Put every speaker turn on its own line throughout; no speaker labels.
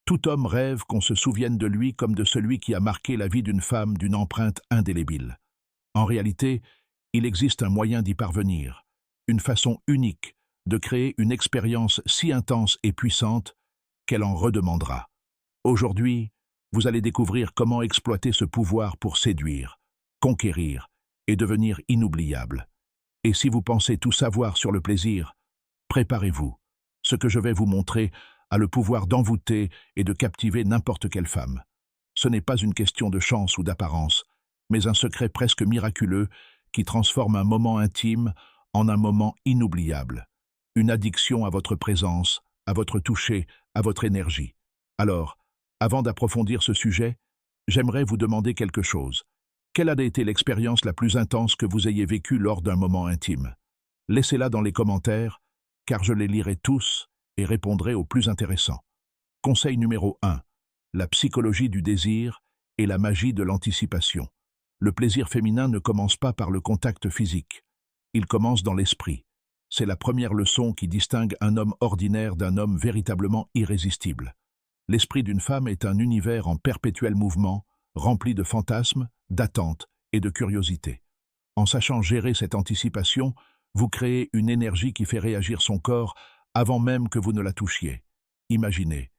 Tout homme rêve qu'on se souvienne de lui comme de celui qui a marqué la vie d'une femme d'une empreinte indélébile. En réalité, il existe un moyen d'y parvenir, une façon unique de créer une expérience si intense et puissante qu'elle en redemandera. Aujourd'hui, vous allez découvrir comment exploiter ce pouvoir pour séduire, conquérir et devenir inoubliable. Et si vous pensez tout savoir sur le plaisir, préparez-vous. Ce que je vais vous montrer a le pouvoir d'envoûter et de captiver n'importe quelle femme. Ce n'est pas une question de chance ou d'apparence, mais un secret presque miraculeux qui transforme un moment intime en un moment inoubliable. Une addiction à votre présence, à votre toucher, à votre énergie. Alors, avant d'approfondir ce sujet, j'aimerais vous demander quelque chose. Quelle a été l'expérience la plus intense que vous ayez vécue lors d'un moment intime? Laissez-la dans les commentaires, car je les lirai tous et répondrai aux plus intéressants. Conseil numéro 1. La psychologie du désir et la magie de l'anticipation. Le plaisir féminin ne commence pas par le contact physique. Il commence dans l'esprit. C'est la première leçon qui distingue un homme ordinaire d'un homme véritablement irrésistible. L'esprit d'une femme est un univers en perpétuel mouvement, rempli de fantasmes, d'attentes et de curiosité. En sachant gérer cette anticipation, vous créez une énergie qui fait réagir son corps avant même que vous ne la touchiez. Imaginez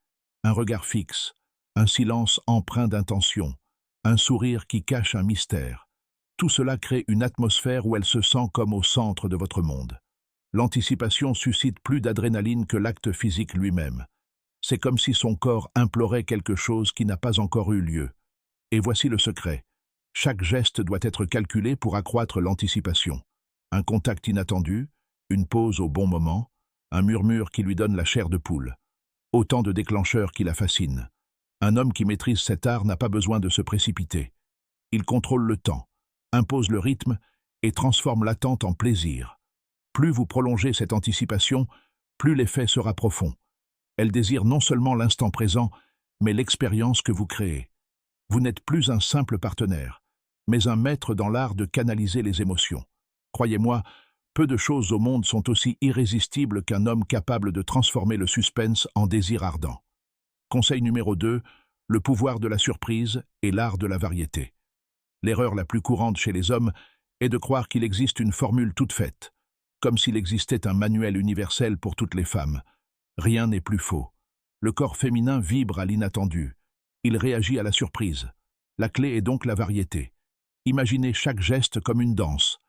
un regard fixe, un silence empreint d'intention, un sourire qui cache un mystère. Tout cela crée une atmosphère où elle se sent comme au centre de votre monde. L'anticipation suscite plus d'adrénaline que l'acte physique lui-même. C'est comme si son corps implorait quelque chose qui n'a pas encore eu lieu. Et voici le secret. Chaque geste doit être calculé pour accroître l'anticipation. Un contact inattendu, une pause au bon moment, un murmure qui lui donne la chair de poule. Autant de déclencheurs qui la fascinent. Un homme qui maîtrise cet art n'a pas besoin de se précipiter. Il contrôle le temps, impose le rythme et transforme l'attente en plaisir. Plus vous prolongez cette anticipation, plus l'effet sera profond. Elle désire non seulement l'instant présent, mais l'expérience que vous créez. Vous n'êtes plus un simple partenaire, mais un maître dans l'art de canaliser les émotions. Croyez-moi, peu de choses au monde sont aussi irrésistibles qu'un homme capable de transformer le suspense en désir ardent. Conseil numéro 2, le pouvoir de la surprise et l'art de la variété. L'erreur la plus courante chez les hommes est de croire qu'il existe une formule toute faite, comme s'il existait un manuel universel pour toutes les femmes. Rien n'est plus faux. Le corps féminin vibre à l'inattendu. Il réagit à la surprise. La clé est donc la variété. Imaginez chaque geste comme une danse.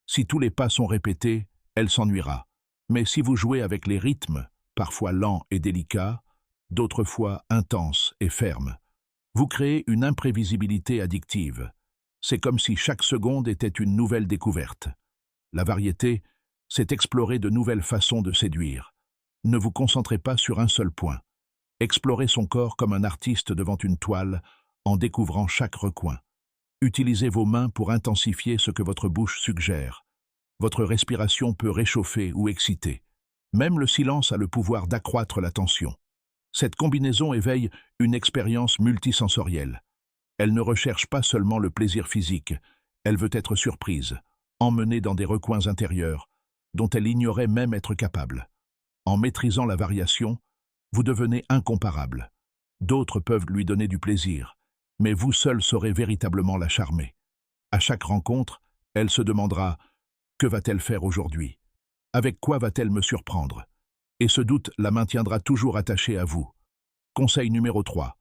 Si tous les pas sont répétés, elle s'ennuiera. Mais si vous jouez avec les rythmes, parfois lents et délicats, d'autres fois intenses et fermes, vous créez une imprévisibilité addictive. C'est comme si chaque seconde était une nouvelle découverte. La variété, c'est explorer de nouvelles façons de séduire. Ne vous concentrez pas sur un seul point. Explorez son corps comme un artiste devant une toile, en découvrant chaque recoin. Utilisez vos mains pour intensifier ce que votre bouche suggère. Votre respiration peut réchauffer ou exciter. Même le silence a le pouvoir d'accroître la tension. Cette combinaison éveille une expérience multisensorielle. Elle ne recherche pas seulement le plaisir physique, elle veut être surprise, emmenée dans des recoins intérieurs, dont elle ignorait même être capable. En maîtrisant la variation, vous devenez incomparable. D'autres peuvent lui donner du plaisir, mais vous seul saurez véritablement la charmer. À chaque rencontre, elle se demandera « Que va-t-elle faire aujourd'hui? Avec quoi va-t-elle me surprendre ?» Et ce doute la maintiendra toujours attachée à vous. Conseil numéro 3.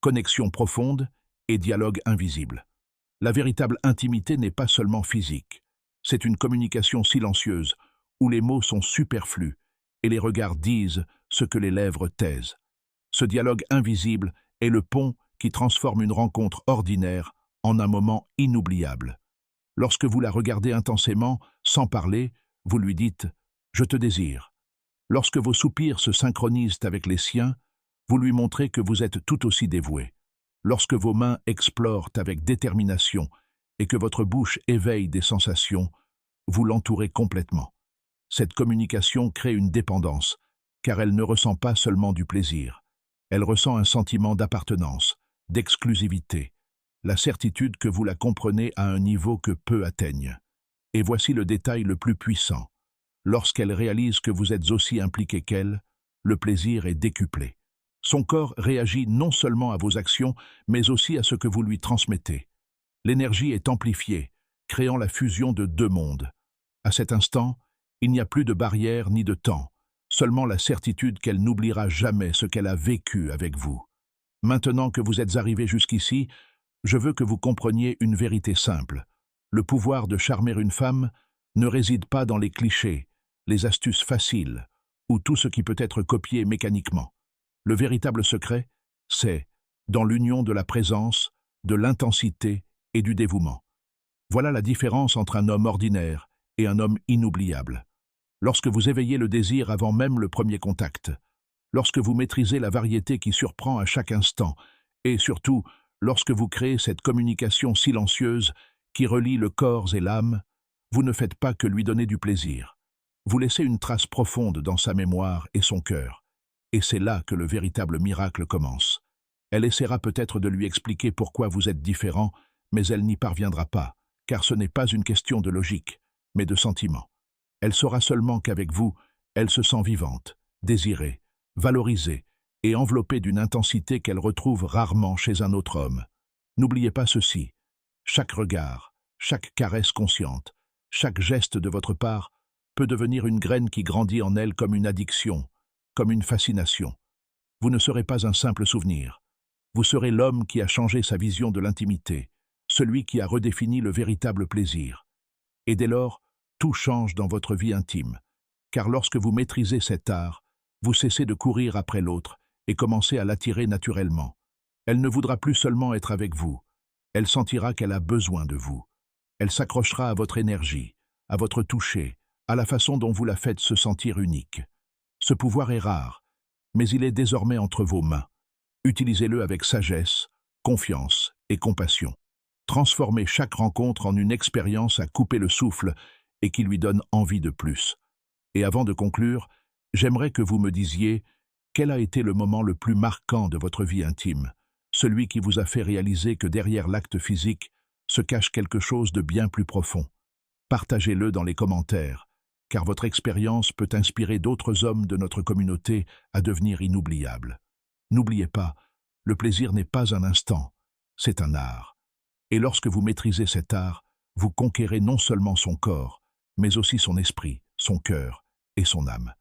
Connexion profonde et dialogue invisible. La véritable intimité n'est pas seulement physique. C'est une communication silencieuse, où les mots sont superflus et les regards disent ce que les lèvres taisent. Ce dialogue invisible est le pont qui transforme une rencontre ordinaire en un moment inoubliable. Lorsque vous la regardez intensément, sans parler, vous lui dites « Je te désire ». Lorsque vos soupirs se synchronisent avec les siens, vous lui montrez que vous êtes tout aussi dévoué. Lorsque vos mains explorent avec détermination et que votre bouche éveille des sensations, vous l'entourez complètement. Cette communication crée une dépendance, car elle ne ressent pas seulement du plaisir. Elle ressent un sentiment d'appartenance, d'exclusivité, la certitude que vous la comprenez à un niveau que peu atteignent. Et voici le détail le plus puissant. Lorsqu'elle réalise que vous êtes aussi impliqué qu'elle, le plaisir est décuplé. Son corps réagit non seulement à vos actions, mais aussi à ce que vous lui transmettez. L'énergie est amplifiée, créant la fusion de deux mondes. À cet instant, il n'y a plus de barrière ni de temps, seulement la certitude qu'elle n'oubliera jamais ce qu'elle a vécu avec vous. Maintenant que vous êtes arrivé jusqu'ici, je veux que vous compreniez une vérité simple. Le pouvoir de charmer une femme ne réside pas dans les clichés, les astuces faciles, ou tout ce qui peut être copié mécaniquement. Le véritable secret, c'est dans l'union de la présence, de l'intensité et du dévouement. Voilà la différence entre un homme ordinaire et un homme inoubliable. Lorsque vous éveillez le désir avant même le premier contact, lorsque vous maîtrisez la variété qui surprend à chaque instant, et surtout, lorsque vous créez cette communication silencieuse qui relie le corps et l'âme, vous ne faites pas que lui donner du plaisir. Vous laissez une trace profonde dans sa mémoire et son cœur. Et c'est là que le véritable miracle commence. Elle essaiera peut-être de lui expliquer pourquoi vous êtes différent, mais elle n'y parviendra pas, car ce n'est pas une question de logique, mais de sentiment. Elle saura seulement qu'avec vous, elle se sent vivante, désirée, valorisée et enveloppée d'une intensité qu'elle retrouve rarement chez un autre homme. N'oubliez pas ceci, chaque regard, chaque caresse consciente, chaque geste de votre part peut devenir une graine qui grandit en elle comme une addiction, comme une fascination. Vous ne serez pas un simple souvenir. Vous serez l'homme qui a changé sa vision de l'intimité, celui qui a redéfini le véritable plaisir. Et dès lors, tout change dans votre vie intime, car lorsque vous maîtrisez cet art, vous cessez de courir après l'autre et commencez à l'attirer naturellement. Elle ne voudra plus seulement être avec vous, elle sentira qu'elle a besoin de vous. Elle s'accrochera à votre énergie, à votre toucher, à la façon dont vous la faites se sentir unique. Ce pouvoir est rare, mais il est désormais entre vos mains. Utilisez-le avec sagesse, confiance et compassion. Transformez chaque rencontre en une expérience à couper le souffle et qui lui donne envie de plus. Et avant de conclure, j'aimerais que vous me disiez quel a été le moment le plus marquant de votre vie intime, celui qui vous a fait réaliser que derrière l'acte physique se cache quelque chose de bien plus profond. Partagez-le dans les commentaires, car votre expérience peut inspirer d'autres hommes de notre communauté à devenir inoubliables. N'oubliez pas, le plaisir n'est pas un instant, c'est un art. Et lorsque vous maîtrisez cet art, vous conquérez non seulement son corps, mais aussi son esprit, son cœur et son âme.